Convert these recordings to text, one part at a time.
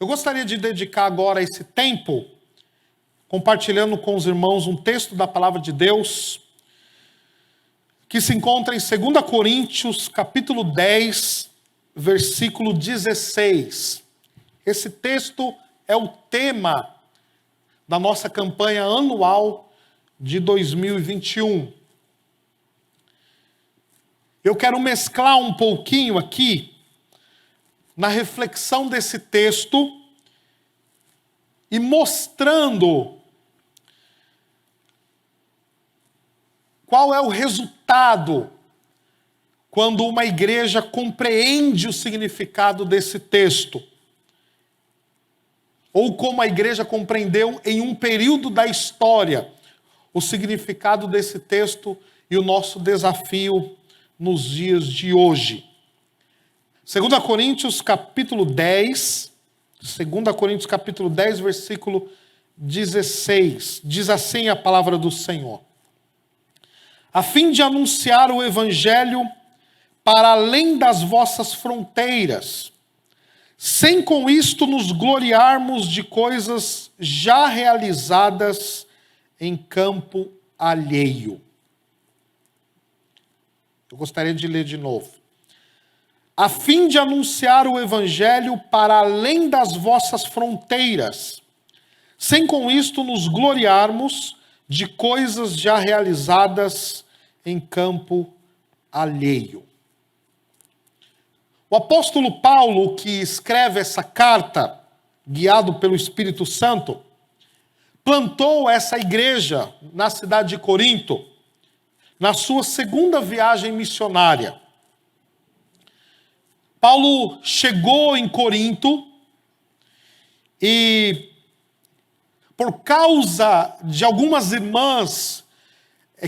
gostaria de dedicar agora esse tempo compartilhando com os irmãos um texto da palavra de Deus que se encontra em 2 Coríntios, capítulo 10, versículo 16. Esse texto é o tema da nossa campanha anual de 2021. Eu quero mesclar um pouquinho aqui na reflexão desse texto e mostrando qual é o resultado quando uma igreja compreende o significado desse texto. Ou como a igreja compreendeu em um período da história o significado desse texto e o nosso desafio nos dias de hoje. 2 Coríntios capítulo 10, 2 Coríntios capítulo 10, versículo 16. Diz assim a palavra do Senhor: a fim de anunciar o evangelho para além das vossas fronteiras, sem com isto nos gloriarmos de coisas já realizadas em campo alheio. Eu gostaria de ler de novo. A fim de anunciar o evangelho para além das vossas fronteiras, sem com isto nos gloriarmos de coisas já realizadas em campo alheio. O apóstolo Paulo, que escreve essa carta, guiado pelo Espírito Santo, plantou essa igreja na cidade de Corinto, na sua segunda viagem missionária. Paulo chegou em Corinto e, por causa de algumas irmãs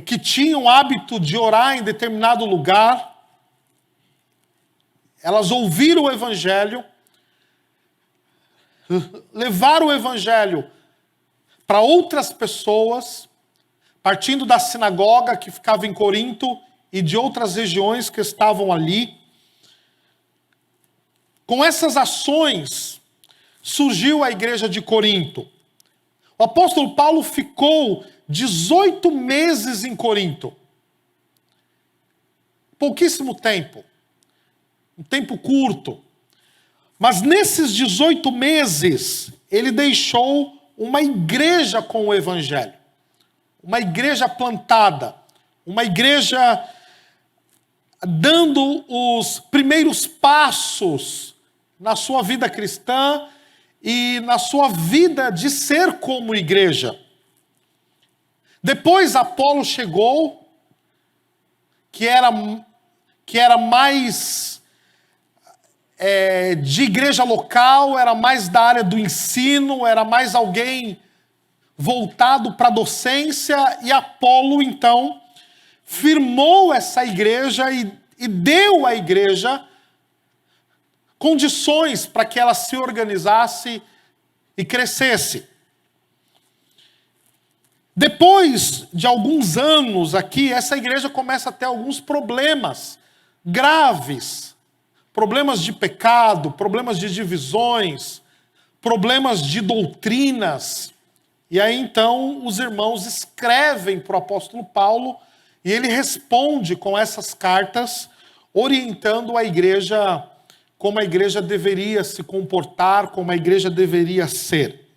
que tinham hábito de orar em determinado lugar, elas ouviram o evangelho, levaram o evangelho para outras pessoas, partindo da sinagoga que ficava em Corinto e de outras regiões que estavam ali. Com essas ações, surgiu a igreja de Corinto. O apóstolo Paulo ficou 18 meses em Corinto. Pouquíssimo tempo. Um tempo curto. Mas nesses 18 meses, ele deixou uma igreja com o evangelho. Uma igreja plantada. Uma igreja dando os primeiros passos na sua vida cristã e na sua vida de ser como igreja. Depois Apolo chegou, que era mais de igreja local, era mais da área do ensino, era mais alguém voltado para a docência, e Apolo, então, firmou essa igreja e deu à igreja condições para que ela se organizasse e crescesse. Depois de alguns anos aqui, essa igreja começa a ter alguns problemas graves. Problemas de pecado, problemas de divisões, problemas de doutrinas. E aí então os irmãos escrevem para o apóstolo Paulo e ele responde com essas cartas, orientando a igreja como a igreja deveria se comportar, como a igreja deveria ser.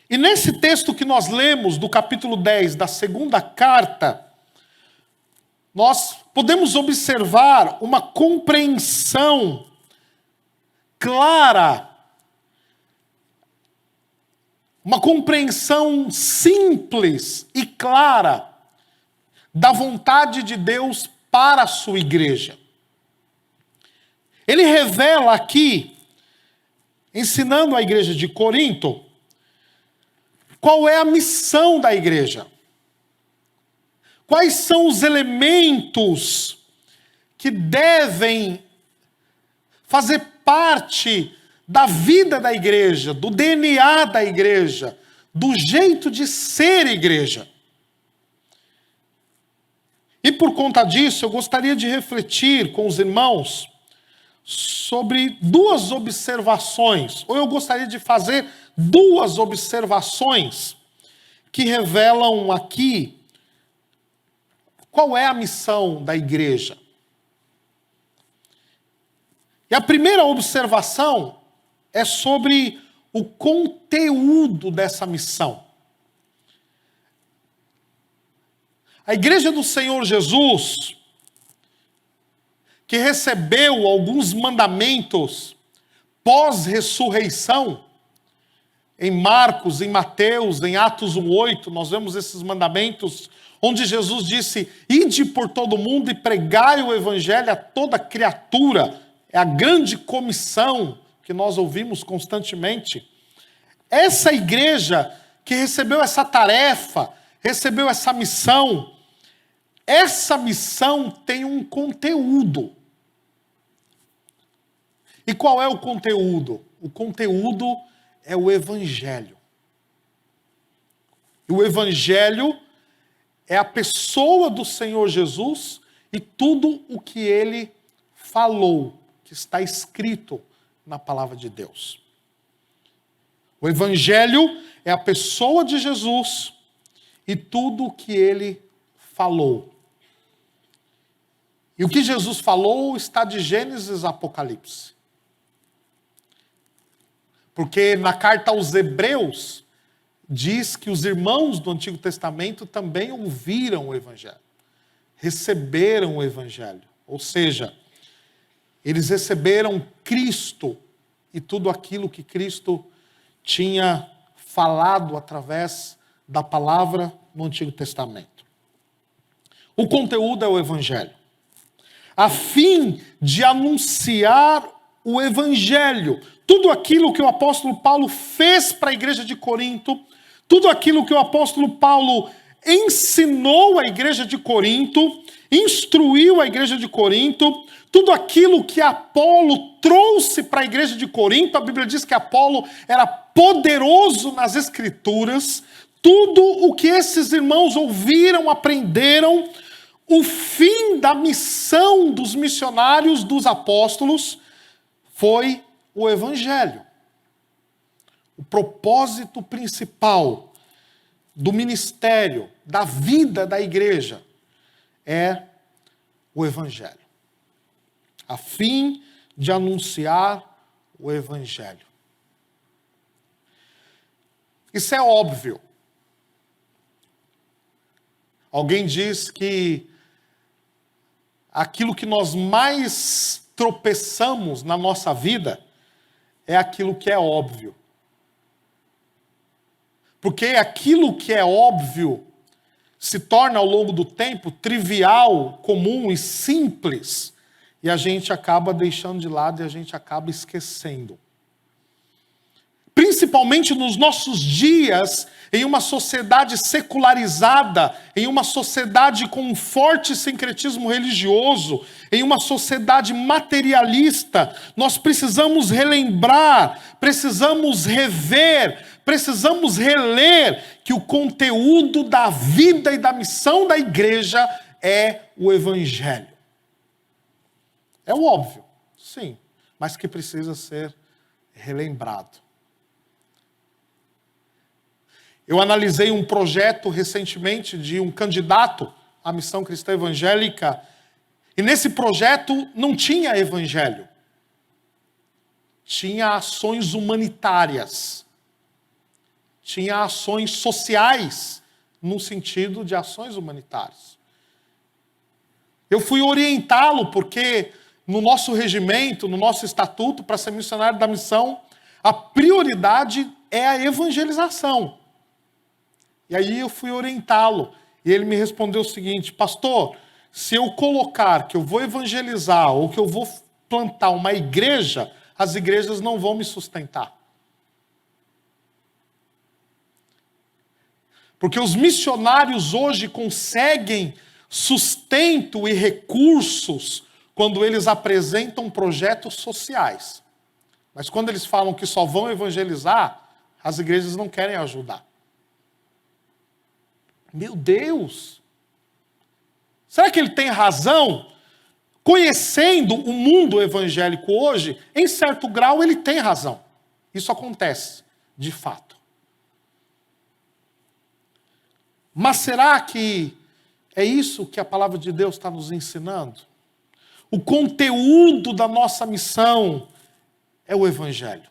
E nesse texto que nós lemos, do capítulo 10, da segunda carta, nós podemos observar uma compreensão clara, uma compreensão simples e clara da vontade de Deus para a sua igreja. Ele revela aqui, ensinando a igreja de Corinto, qual é a missão da igreja. Quais são os elementos que devem fazer parte da vida da igreja, do DNA da igreja, do jeito de ser igreja. E por conta disso, eu gostaria de refletir com os irmãos sobre duas observações, ou eu gostaria de fazer duas observações que revelam aqui qual é a missão da igreja. E a primeira observação é sobre o conteúdo dessa missão. A igreja do Senhor Jesus, que recebeu alguns mandamentos pós-ressurreição, em Marcos, em Mateus, em Atos 1:8, nós vemos esses mandamentos, onde Jesus disse: ide por todo mundo e pregai o evangelho a toda criatura. É a grande comissão que nós ouvimos constantemente. Essa igreja que recebeu essa tarefa, recebeu essa missão tem um conteúdo. E qual é o conteúdo? O conteúdo é o Evangelho. E o Evangelho é a pessoa do Senhor Jesus e tudo o que ele falou, que está escrito na palavra de Deus. O Evangelho é a pessoa de Jesus e tudo o que ele falou. E o que Jesus falou está de Gênesis a Apocalipse. Porque na carta aos Hebreus, diz que os irmãos do Antigo Testamento também ouviram o Evangelho, receberam o Evangelho. Ou seja, eles receberam Cristo e tudo aquilo que Cristo tinha falado através da palavra no Antigo Testamento. O conteúdo é o Evangelho. A fim de anunciar o Evangelho, tudo aquilo que o apóstolo Paulo fez para a igreja de Corinto, tudo aquilo que o apóstolo Paulo ensinou à igreja de Corinto, instruiu a igreja de Corinto, tudo aquilo que Apolo trouxe para a igreja de Corinto, a Bíblia diz que Apolo era poderoso nas Escrituras, tudo o que esses irmãos ouviram, aprenderam, o fim da missão dos missionários, dos apóstolos, foi o Evangelho. O propósito principal do ministério, da vida da igreja, é o Evangelho. A fim de anunciar o Evangelho. Isso é óbvio. Alguém diz que aquilo que nós mais tropeçamos na nossa vida é aquilo que é óbvio. Porque aquilo que é óbvio se torna ao longo do tempo trivial, comum e simples, e a gente acaba deixando de lado e a gente acaba esquecendo. Principalmente nos nossos dias, em uma sociedade secularizada, em uma sociedade com um forte sincretismo religioso, em uma sociedade materialista, nós precisamos relembrar, precisamos rever, precisamos reler que o conteúdo da vida e da missão da igreja é o Evangelho. É o óbvio, sim, mas que precisa ser relembrado. Eu analisei um projeto recentemente de um candidato à missão cristã evangélica, e nesse projeto não tinha evangelho. Tinha ações humanitárias. Tinha ações sociais, no sentido de ações humanitárias. Eu fui orientá-lo, porque no nosso regimento, no nosso estatuto, para ser missionário da missão, a prioridade é a evangelização. E aí eu fui orientá-lo, e ele me respondeu o seguinte: pastor, se eu colocar que eu vou evangelizar ou que eu vou plantar uma igreja, as igrejas não vão me sustentar. Porque os missionários hoje conseguem sustento e recursos quando eles apresentam projetos sociais. Mas quando eles falam que só vão evangelizar, as igrejas não querem ajudar. Meu Deus! Será que ele tem razão Conhecendo o mundo evangélico hoje, em certo grau ele tem razão. Isso acontece, de fato. Mas será que é isso que a palavra de Deus está nos ensinando? O conteúdo da nossa missão é o Evangelho.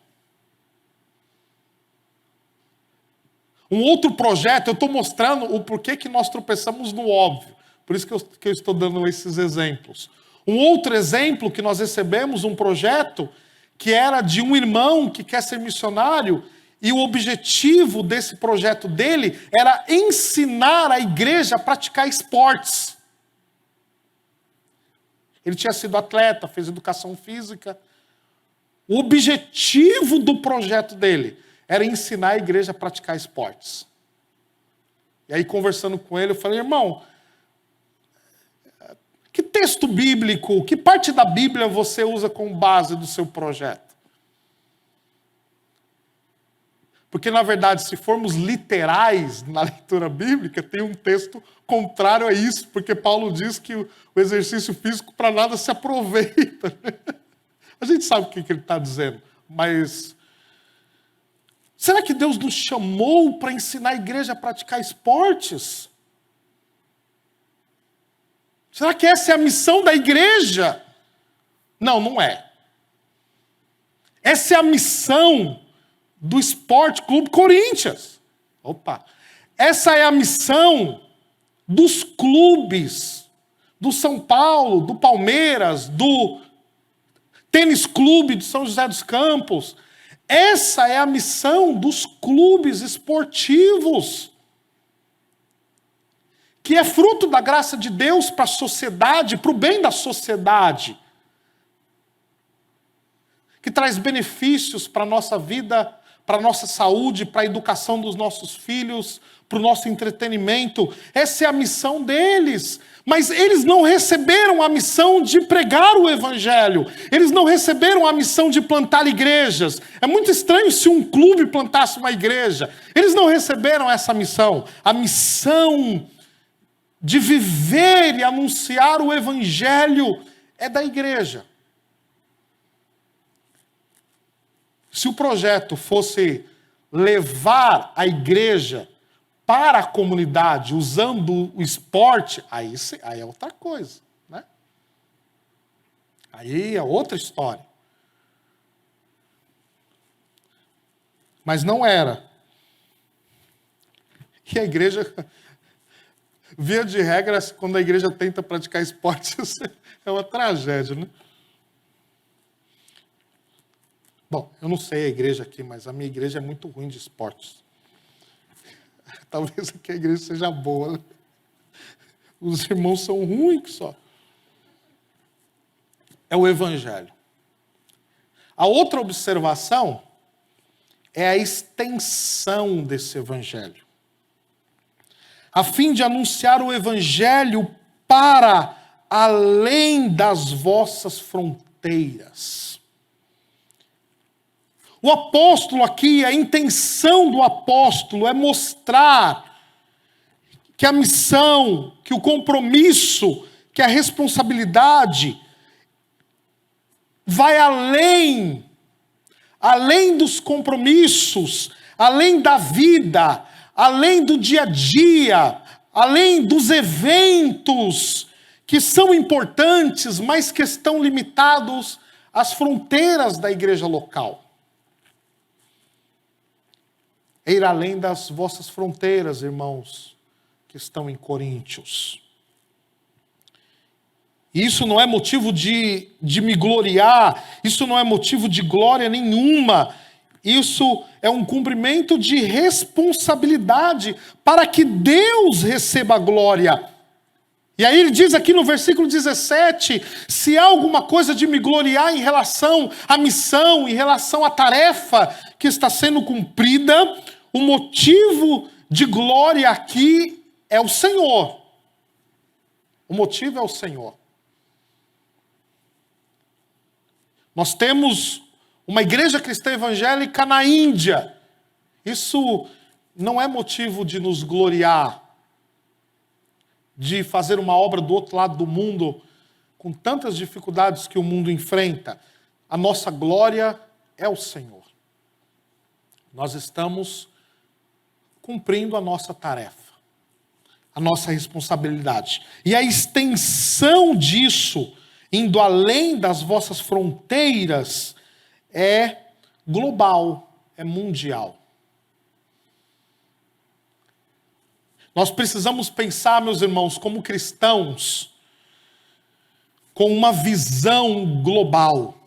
Um outro projeto, eu estou mostrando o porquê que nós tropeçamos no óbvio. Por isso que eu estou dando esses exemplos. Um outro exemplo que nós recebemos, um projeto que era de um irmão que quer ser missionário, e o objetivo desse projeto dele era ensinar a igreja a praticar esportes. Ele tinha sido atleta, fez educação física. O objetivo do projeto dele era ensinar a igreja a praticar esportes. E aí, conversando com ele, eu falei, irmão, que texto bíblico, que parte da Bíblia você usa como base do seu projeto? Porque, na verdade, se formos literais na leitura bíblica, tem um texto contrário a isso, porque Paulo diz que o exercício físico para nada se aproveita. A gente sabe o que ele está dizendo, mas será que Deus nos chamou para ensinar a igreja a praticar esportes? Será que essa é a missão da igreja? Não, não é. Essa é a missão do Esporte Clube Corinthians. Opa! Essa é a missão dos clubes, do São Paulo, do Palmeiras, do Tênis Clube de São José dos Campos. Essa é a missão dos clubes esportivos, que é fruto da graça de Deus para a sociedade, para o bem da sociedade, que traz benefícios para a nossa vida, para a nossa saúde, para a educação dos nossos filhos, para o nosso entretenimento. Essa é a missão deles. Mas eles não receberam a missão de pregar o Evangelho. Eles não receberam a missão de plantar igrejas. É muito estranho se um clube plantasse uma igreja. Eles não receberam essa missão. A missão de viver e anunciar o Evangelho é da igreja. Se o projeto fosse levar a igreja para a comunidade usando o esporte, aí é outra coisa, né? Aí é outra história. Mas não era. E a igreja, via de regra, quando a igreja tenta praticar esportes, é uma tragédia, né? Bom, eu não sei a igreja aqui, mas a minha igreja é muito ruim de esportes. Talvez aqui a igreja seja boa, né? Os irmãos são ruins só. É o Evangelho. A outra observação é a extensão desse Evangelho. A fim de anunciar o Evangelho para além das vossas fronteiras. O apóstolo aqui, a intenção do apóstolo é mostrar que a missão, que o compromisso, que a responsabilidade vai além dos compromissos, além da vida, além do dia a dia, além dos eventos que são importantes, mas que estão limitados às fronteiras da igreja local. É ir além das vossas fronteiras, irmãos, que estão em Coríntios. Isso não é motivo de me gloriar, isso não é motivo de glória nenhuma. Isso é um cumprimento de responsabilidade para que Deus receba a glória. E aí ele diz aqui no versículo 17, se há alguma coisa de me gloriar em relação à missão, em relação à tarefa que está sendo cumprida, o motivo de glória aqui é o Senhor. O motivo é o Senhor. Nós temos uma igreja cristã evangélica na Índia. Isso não é motivo de nos gloriar, de fazer uma obra do outro lado do mundo com tantas dificuldades que o mundo enfrenta, a nossa glória é o Senhor. Nós estamos cumprindo a nossa tarefa, a nossa responsabilidade. E a extensão disso, indo além das vossas fronteiras, é global, é mundial. Nós precisamos pensar, meus irmãos, como cristãos, com uma visão global,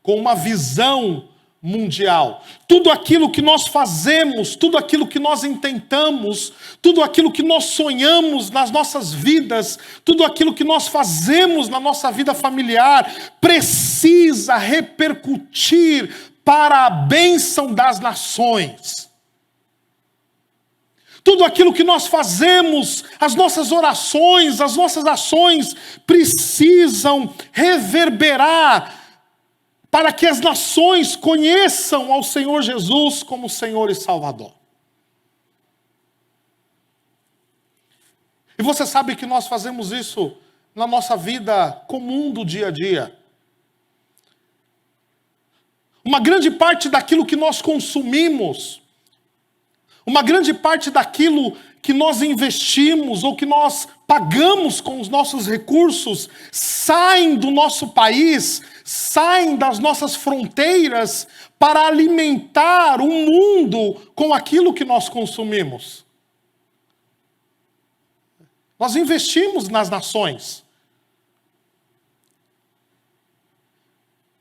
com uma visão mundial. Tudo aquilo que nós fazemos, tudo aquilo que nós intentamos, tudo aquilo que nós sonhamos nas nossas vidas, tudo aquilo que nós fazemos na nossa vida familiar, precisa repercutir para a bênção das nações. Tudo aquilo que nós fazemos, as nossas orações, as nossas ações, precisam reverberar para que as nações conheçam ao Senhor Jesus como Senhor e Salvador. E você sabe que nós fazemos isso na nossa vida comum do dia a dia. Uma grande parte daquilo que nós consumimos, uma grande parte daquilo que nós investimos ou que nós pagamos com os nossos recursos, saem do nosso país, saem das nossas fronteiras para alimentar o mundo com aquilo que nós consumimos. Nós investimos nas nações.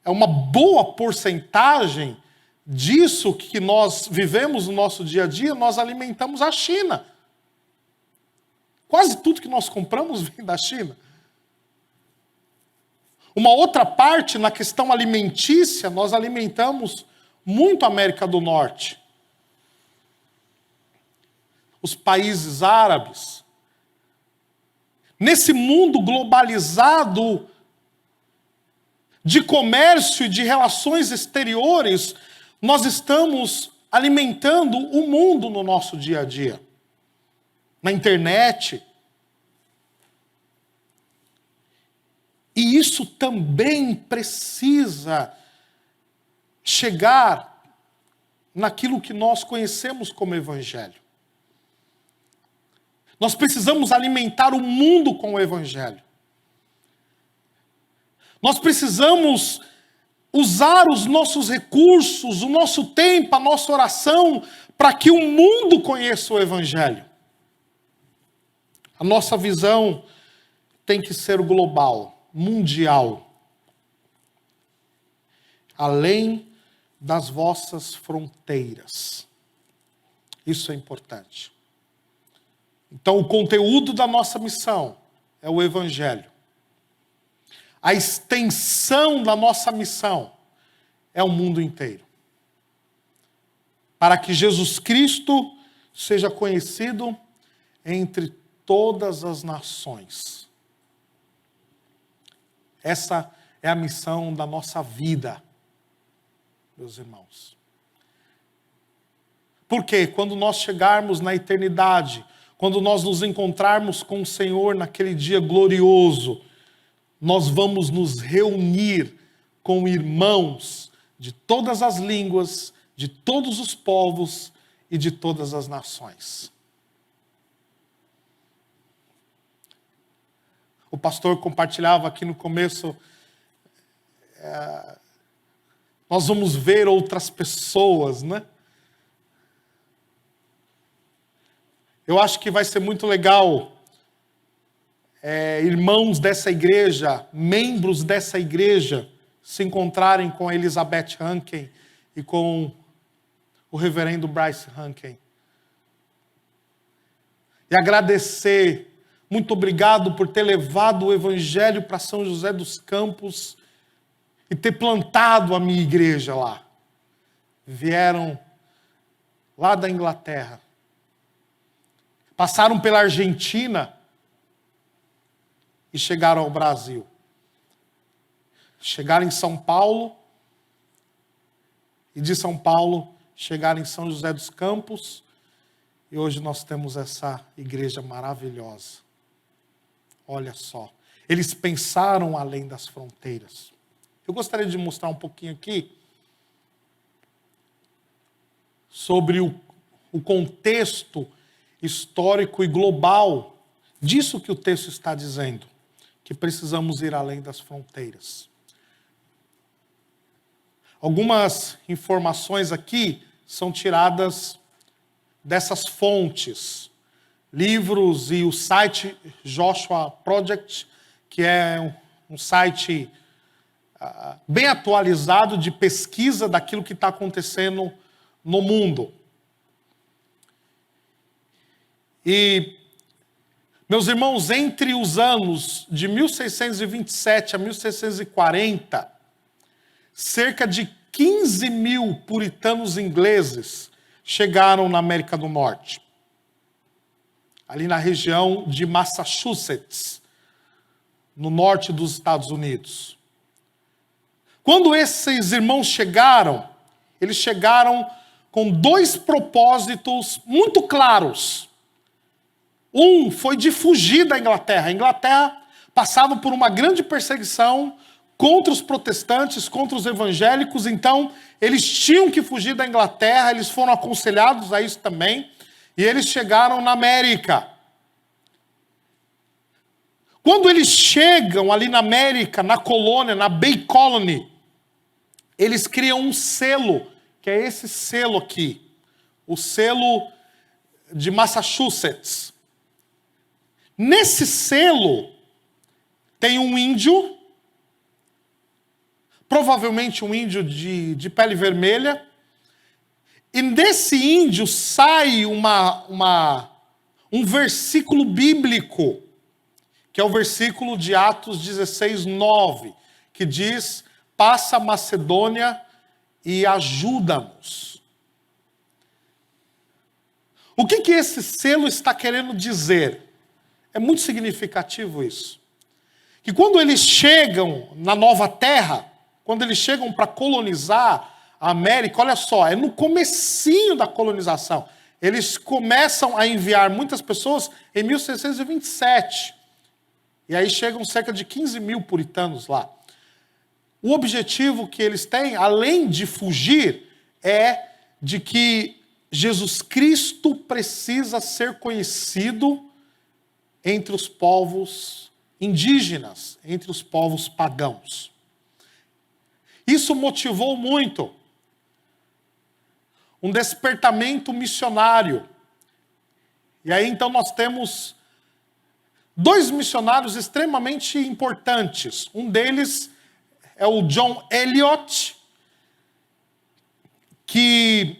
É uma boa porcentagem disso que nós vivemos no nosso dia a dia, nós alimentamos a China. Quase tudo que nós compramos vem da China. Uma outra parte, na questão alimentícia, nós alimentamos muito a América do Norte. Os países árabes. Nesse mundo globalizado de comércio e de relações exteriores, nós estamos alimentando o mundo no nosso dia a dia. Na internet. E isso também precisa chegar naquilo que nós conhecemos como Evangelho. Nós precisamos alimentar o mundo com o Evangelho. Nós precisamos usar os nossos recursos, o nosso tempo, a nossa oração, para que o mundo conheça o Evangelho. A nossa visão tem que ser global, mundial. Além das vossas fronteiras. Isso é importante. Então, o conteúdo da nossa missão é o Evangelho. A extensão da nossa missão é o mundo inteiro. Para que Jesus Cristo seja conhecido entre todas as nações. Essa é a missão da nossa vida, meus irmãos. Porque quando nós chegarmos na eternidade, quando nós nos encontrarmos com o Senhor naquele dia glorioso, nós vamos nos reunir com irmãos de todas as línguas, de todos os povos e de todas as nações. O pastor compartilhava aqui no começo, nós vamos ver outras pessoas, né? Eu acho que vai ser muito legal irmãos dessa igreja, membros dessa igreja, se encontrarem com a Elizabeth Hanken e com o reverendo Bryce Hanken. E agradecer, muito obrigado por ter levado o evangelho para São José dos Campos e ter plantado a minha igreja lá. Vieram lá da Inglaterra. Passaram pela Argentina e chegaram ao Brasil. Chegaram em São Paulo e de São Paulo chegaram em São José dos Campos e hoje nós temos essa igreja maravilhosa. Olha só. Eles pensaram além das fronteiras. Eu gostaria de mostrar um pouquinho aqui sobre o contexto histórico e global disso que o texto está dizendo, que precisamos ir além das fronteiras. Algumas informações aqui são tiradas dessas fontes, livros e o site Joshua Project, que é um site bem atualizado de pesquisa daquilo que está acontecendo no mundo. E, meus irmãos, entre os anos de 1627 a 1640, cerca de 15 mil puritanos ingleses chegaram na América do Norte, ali na região de Massachusetts, no norte dos Estados Unidos. Quando esses irmãos chegaram, eles chegaram com dois propósitos muito claros. Um foi de fugir da Inglaterra. A Inglaterra passava por uma grande perseguição contra os protestantes, contra os evangélicos, então eles tinham que fugir da Inglaterra, eles foram aconselhados a isso também, e eles chegaram na América. Quando eles chegam ali na América, na colônia, na Bay Colony, eles criam um selo, que é esse selo aqui, o selo de Massachusetts. Nesse selo tem um índio, provavelmente um índio de pele vermelha, e desse índio sai um versículo bíblico, que é o versículo de Atos 16, 9, que diz: passa a Macedônia e ajuda-nos. O que esse selo está querendo dizer? É muito significativo isso. Que quando eles chegam na nova terra, quando eles chegam para colonizar a América, olha só, é no comecinho da colonização. Eles começam a enviar muitas pessoas em 1627. E aí chegam cerca de 15 mil puritanos lá. O objetivo que eles têm, além de fugir, é de que Jesus Cristo precisa ser conhecido entre os povos indígenas, entre os povos pagãos. Isso motivou muito um despertamento missionário. E aí então nós temos dois missionários extremamente importantes. Um deles é o John Eliot, que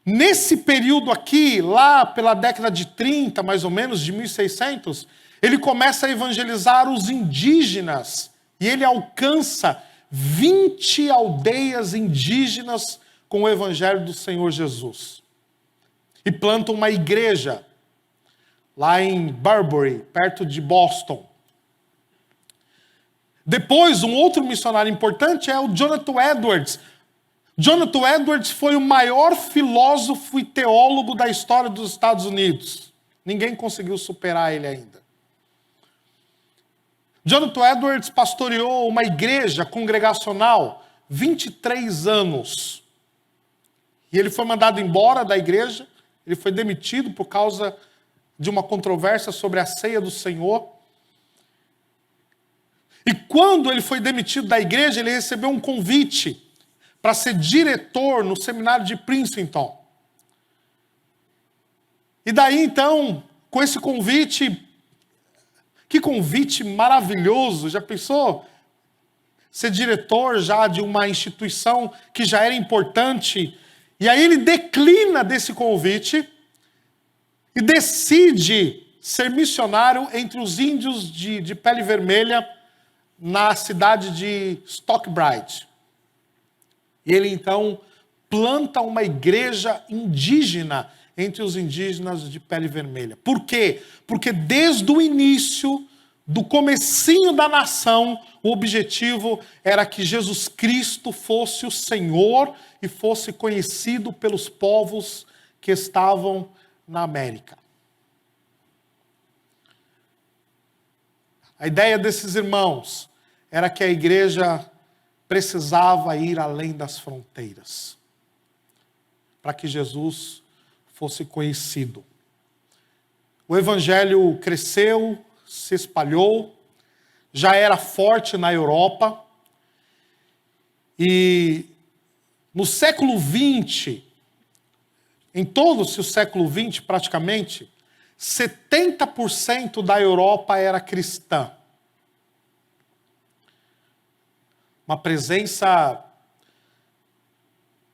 nesse período aqui, lá pela década de 30, mais ou menos, de 1600, ele começa a evangelizar os indígenas e ele alcança 20 aldeias indígenas com o evangelho do Senhor Jesus. E planta uma igreja lá em Burberry, perto de Boston. Depois, um outro missionário importante é o Jonathan Edwards. Jonathan Edwards foi o maior filósofo e teólogo da história dos Estados Unidos. Ninguém conseguiu superar ele ainda. Jonathan Edwards pastoreou uma igreja congregacional 23 anos. E ele foi mandado embora da igreja, ele foi demitido por causa de uma controvérsia sobre a ceia do Senhor. E quando ele foi demitido da igreja, ele recebeu um convite para ser diretor no seminário de Princeton. E daí, então, com esse convite, que convite maravilhoso, já pensou? Ser diretor já de uma instituição que já era importante. E aí ele declina desse convite e decide ser missionário entre os índios de pele vermelha na cidade de Stockbridge. E ele, então, planta uma igreja indígena entre os indígenas de pele vermelha. Por quê? Porque desde o início, do comecinho da nação, o objetivo era que Jesus Cristo fosse o Senhor e fosse conhecido pelos povos que estavam na América. A ideia desses irmãos era que a igreja precisava ir além das fronteiras, para que Jesus fosse conhecido. O evangelho cresceu, se espalhou, já era forte na Europa, e no século XX, em todo o século XX praticamente, 70% da Europa era cristã. Uma presença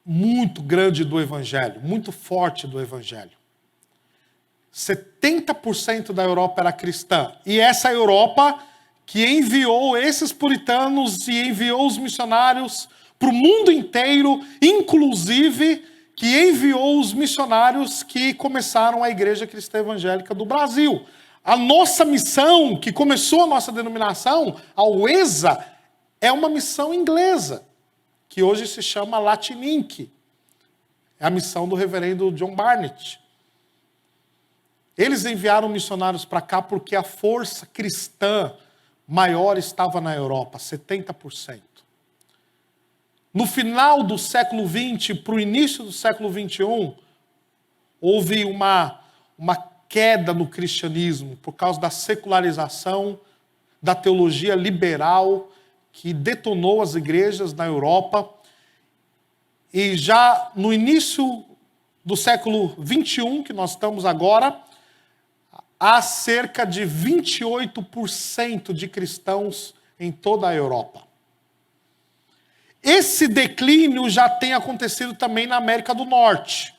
muito grande do evangelho, muito forte do evangelho. 70% da Europa era cristã. E essa Europa que enviou esses puritanos e enviou os missionários para o mundo inteiro, inclusive que enviou os missionários que começaram a Igreja Cristã Evangélica do Brasil. A nossa missão, que começou a nossa denominação, a UESA, é uma missão inglesa, que hoje se chama Latinink. É a missão do reverendo John Barnett. Eles enviaram missionários para cá porque a força cristã maior estava na Europa, 70%. No final do século XX para o início do século XXI, houve uma queda no cristianismo por causa da secularização, da teologia liberal que detonou as igrejas na Europa. E já no início do século XXI, que nós estamos agora, há cerca de 28% de cristãos em toda a Europa. Esse declínio já tem acontecido também na América do Norte.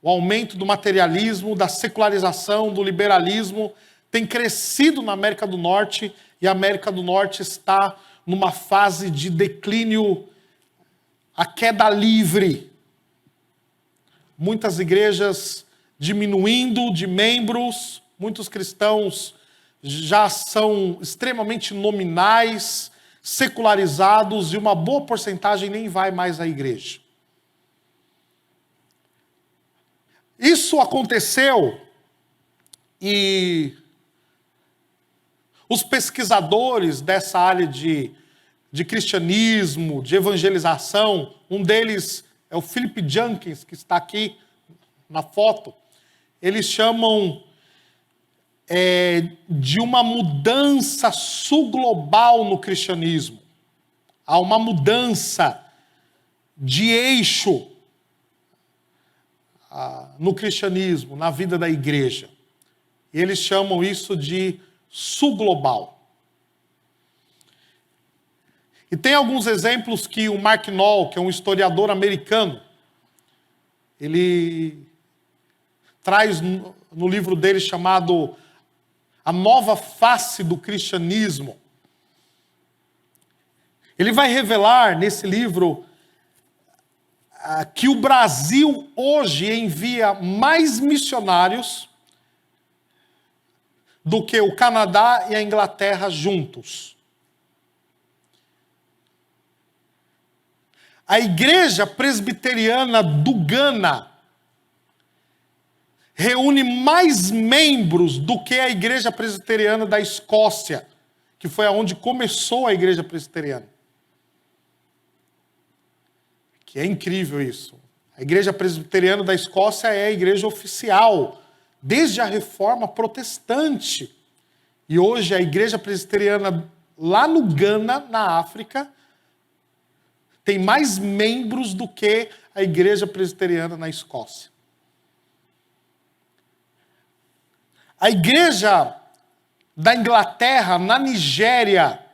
O aumento do materialismo, da secularização, do liberalismo tem crescido na América do Norte, e a América do Norte está numa fase de declínio, a queda livre. Muitas igrejas diminuindo de membros, muitos cristãos já são extremamente nominais, secularizados, e uma boa porcentagem nem vai mais à igreja. Isso aconteceu e os pesquisadores dessa área de cristianismo, de evangelização, um deles é o Philip Jenkins, que está aqui na foto, eles chamam de uma mudança subglobal no cristianismo. Há uma mudança de eixo no cristianismo, na vida da igreja. E eles chamam isso de subglobal. E tem alguns exemplos que o Mark Knoll, que é um historiador americano, ele traz no livro dele chamado A Nova Face do Cristianismo. Ele vai revelar nesse livro que o Brasil hoje envia mais missionários do que o Canadá e a Inglaterra juntos. A Igreja Presbiteriana do Ghana reúne mais membros do que a Igreja Presbiteriana da Escócia, que foi aonde começou a Igreja Presbiteriana. Que é incrível isso. A Igreja Presbiteriana da Escócia é a igreja oficial, desde a Reforma Protestante. E hoje a Igreja Presbiteriana lá no Ghana, na África, tem mais membros do que a Igreja Presbiteriana na Escócia. A Igreja da Inglaterra, na Nigéria,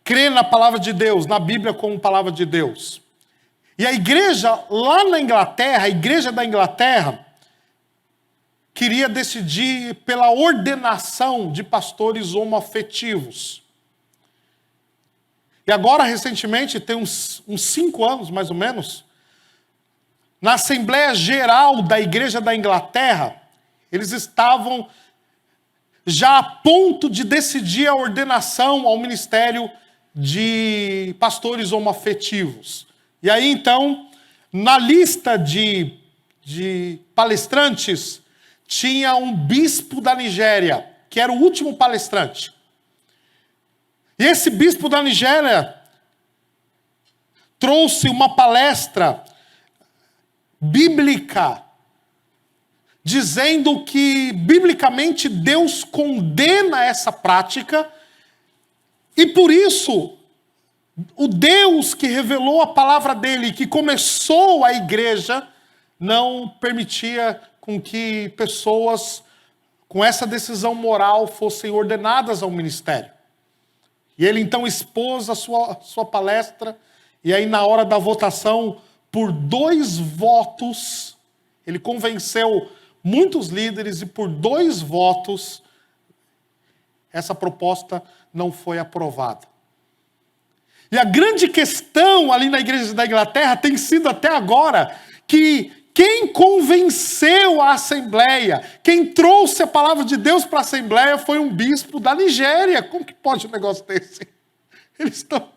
crê na palavra de Deus, na Bíblia como palavra de Deus. E a igreja lá na Inglaterra, a Igreja da Inglaterra, queria decidir pela ordenação de pastores homoafetivos. E agora, recentemente, tem uns 5 anos, mais ou menos, na Assembleia Geral da Igreja da Inglaterra, eles estavam já a ponto de decidir a ordenação ao ministério de pastores homoafetivos. E aí, então, na lista de palestrantes, tinha um bispo da Nigéria, que era o último palestrante. E esse bispo da Nigéria trouxe uma palestra bíblica, dizendo que, biblicamente, Deus condena essa prática, e por isso, o Deus que revelou a palavra dele, que começou a igreja, não permitia com que pessoas com essa decisão moral fossem ordenadas ao ministério. E ele então expôs a sua palestra, e aí na hora da votação, por 2 votos, ele convenceu muitos líderes, e por 2 votos, essa proposta não foi aprovada. E a grande questão ali na igreja da Inglaterra tem sido até agora que quem convenceu a Assembleia, quem trouxe a palavra de Deus para a Assembleia foi um bispo da Nigéria. Como que pode um negócio desse? Eles estão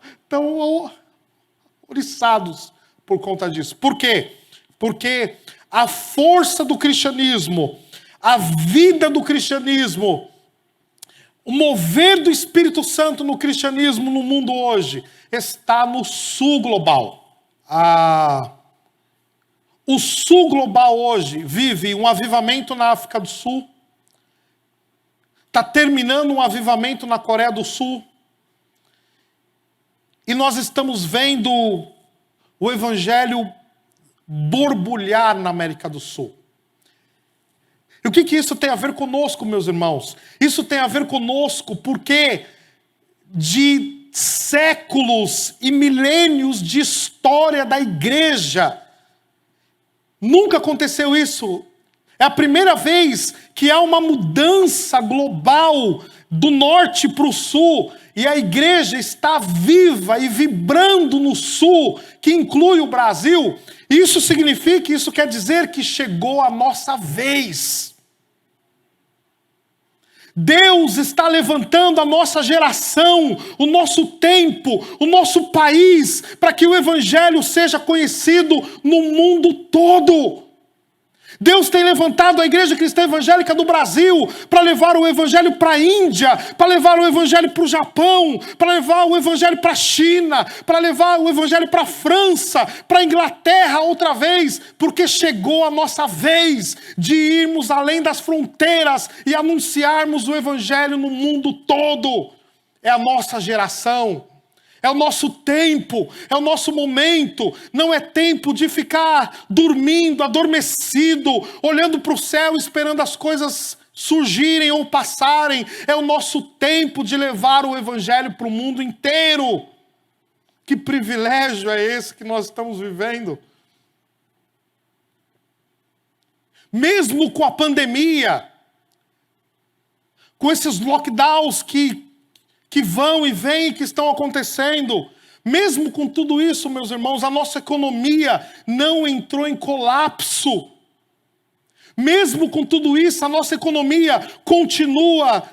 oriçados por conta disso. Por quê? Porque a força do cristianismo, a vida do cristianismo, o mover do Espírito Santo no cristianismo no mundo hoje está no sul global. O sul global hoje vive um avivamento na África do Sul. Está terminando um avivamento na Coreia do Sul. E nós estamos vendo o evangelho borbulhar na América do Sul. E o que isso tem a ver conosco, meus irmãos? Isso tem a ver conosco porque de séculos e milênios de história da igreja, nunca aconteceu isso. É a primeira vez que há uma mudança global do norte para o sul, e a igreja está viva e vibrando no sul, que inclui o Brasil. Isso significa, isso quer dizer que chegou a nossa vez. Deus está levantando a nossa geração, o nosso tempo, o nosso país, para que o evangelho seja conhecido no mundo todo. Deus tem levantado a Igreja Cristã Evangélica do Brasil para levar o evangelho para a Índia, para levar o evangelho para o Japão, para levar o evangelho para a China, para levar o evangelho para a França, para a Inglaterra outra vez, porque chegou a nossa vez de irmos além das fronteiras e anunciarmos o evangelho no mundo todo. É a nossa geração. É o nosso tempo, é o nosso momento. Não é tempo de ficar dormindo, adormecido, olhando para o céu, esperando as coisas surgirem ou passarem. É o nosso tempo de levar o evangelho para o mundo inteiro. Que privilégio é esse que nós estamos vivendo? Mesmo com a pandemia, com esses lockdowns que vão e vêm, que estão acontecendo. Mesmo com tudo isso, meus irmãos, a nossa economia não entrou em colapso. Mesmo com tudo isso, a nossa economia continua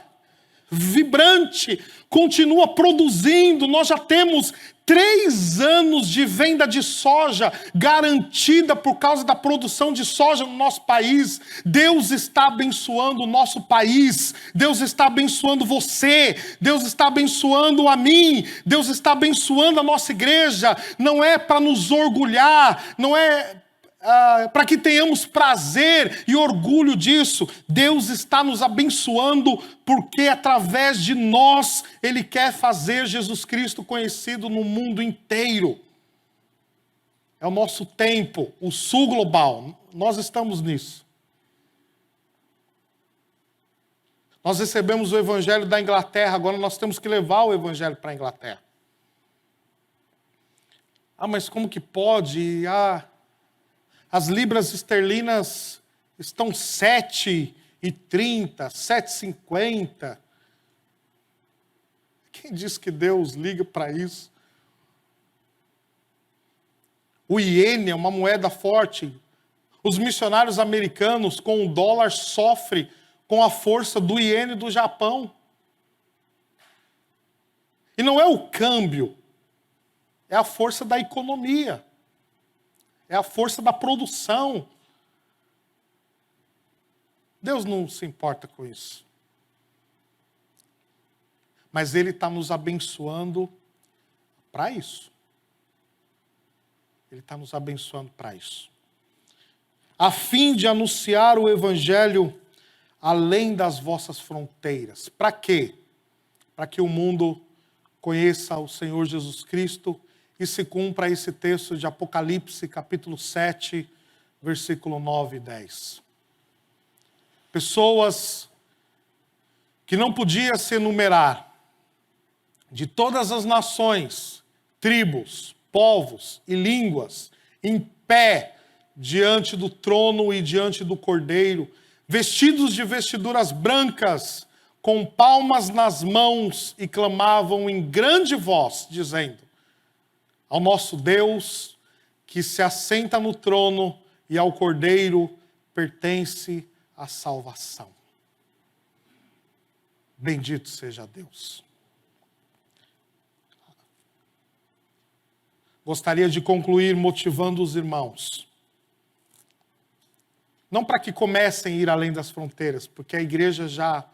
vibrante, continua produzindo. Nós já temos 3 anos de venda de soja garantida por causa da produção de soja no nosso país. Deus está abençoando o nosso país. Deus está abençoando você. Deus está abençoando a mim. Deus está abençoando a nossa igreja. Não é para nos orgulhar, não é para que tenhamos prazer e orgulho disso. Deus está nos abençoando porque através de nós Ele quer fazer Jesus Cristo conhecido no mundo inteiro. É o nosso tempo, o sul global. Nós estamos nisso. Nós recebemos o evangelho da Inglaterra, agora nós temos que levar o evangelho para a Inglaterra. Mas como que pode? As libras esterlinas estão 7,30, 7,50. Quem diz que Deus liga para isso? O iene é uma moeda forte. Os missionários americanos com o dólar sofrem com a força do iene do Japão. E não é o câmbio, é a força da economia. É a força da produção. Deus não se importa com isso. Mas Ele está nos abençoando para isso. Ele está nos abençoando para isso. A fim de anunciar o Evangelho além das vossas fronteiras. Para quê? Para que o mundo conheça o Senhor Jesus Cristo e se cumpra esse texto de Apocalipse, capítulo 7, versículo 9 e 10. Pessoas que não podia se enumerar, de todas as nações, tribos, povos e línguas, em pé diante do trono e diante do Cordeiro, vestidos de vestiduras brancas, com palmas nas mãos, e clamavam em grande voz, dizendo: ao nosso Deus, que se assenta no trono, e ao Cordeiro pertence a salvação. Bendito seja Deus. Gostaria de concluir motivando os irmãos. Não para que comecem a ir além das fronteiras, porque a igreja já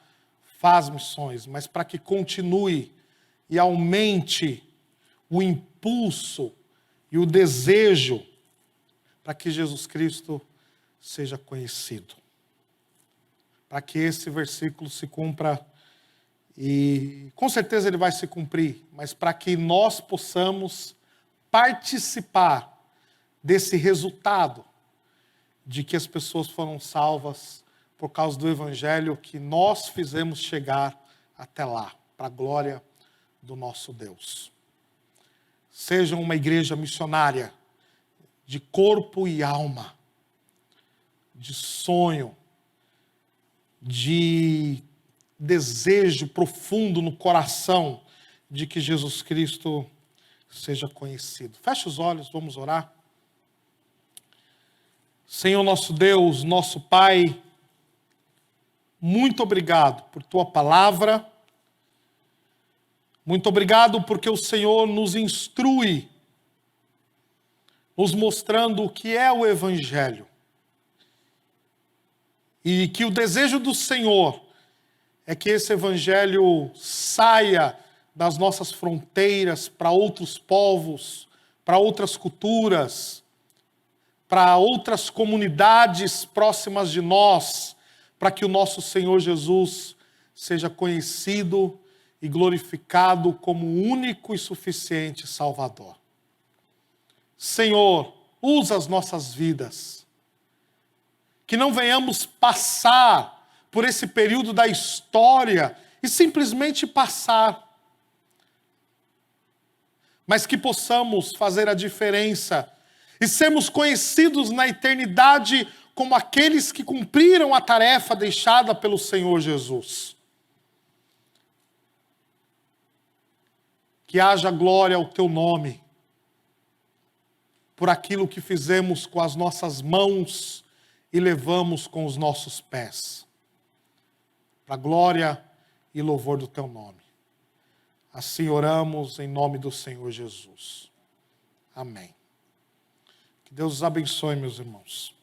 faz missões, mas para que continue e aumente o impulso e o desejo para que Jesus Cristo seja conhecido. Para que esse versículo se cumpra, e com certeza ele vai se cumprir, mas para que nós possamos participar desse resultado de que as pessoas foram salvas por causa do Evangelho que nós fizemos chegar até lá, para a glória do nosso Deus. Sejam uma igreja missionária de corpo e alma, de sonho, de desejo profundo no coração de que Jesus Cristo seja conhecido. Feche os olhos, vamos orar. Senhor nosso Deus, nosso Pai, muito obrigado por Tua palavra. Muito obrigado porque o Senhor nos instrui, nos mostrando o que é o Evangelho. E que o desejo do Senhor é que esse Evangelho saia das nossas fronteiras para outros povos, para outras culturas, para outras comunidades próximas de nós, para que o nosso Senhor Jesus seja conhecido e glorificado como o único e suficiente Salvador. Senhor, usa as nossas vidas, que não venhamos passar por esse período da história e simplesmente passar, mas que possamos fazer a diferença e sermos conhecidos na eternidade como aqueles que cumpriram a tarefa deixada pelo Senhor Jesus. Que haja glória ao Teu nome, por aquilo que fizemos com as nossas mãos e levamos com os nossos pés. Para a glória e louvor do Teu nome. Assim oramos em nome do Senhor Jesus. Amém. Que Deus os abençoe, meus irmãos.